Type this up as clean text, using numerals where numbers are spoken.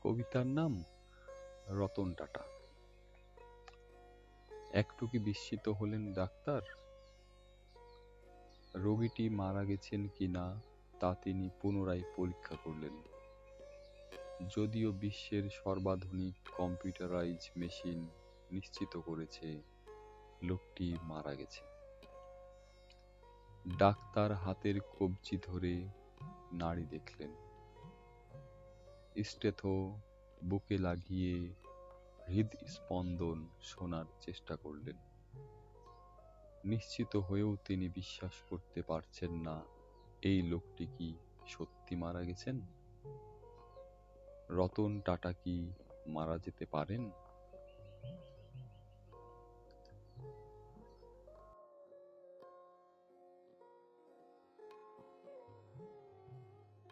কবিতার নাম রতন টাটা। একটু কি বিস্মিত হলেন ডাক্তার? রোগীটি মারা গেছেন কিনা তা তিনি পুনরায় পরীক্ষা করলেন। যদিও বিশ্বের সর্বাধুনিক কম্পিউটারাইজ মেশিন নিশ্চিত করেছে লোকটি মারা গেছে। ডাক্তার হাতের কবজি ধরে নাড়ি দেখলেন, স্টেথো বুকে লাগিয়ে হৃদস্পন্দন শোনার চেষ্টা করলেন। নিশ্চিত হয়েও তিনি বিশ্বাস করতে পারছেন না এই লোকটি কি সত্যি মারা গেছেন। রতন টাটা কি মারা যেতে পারেন?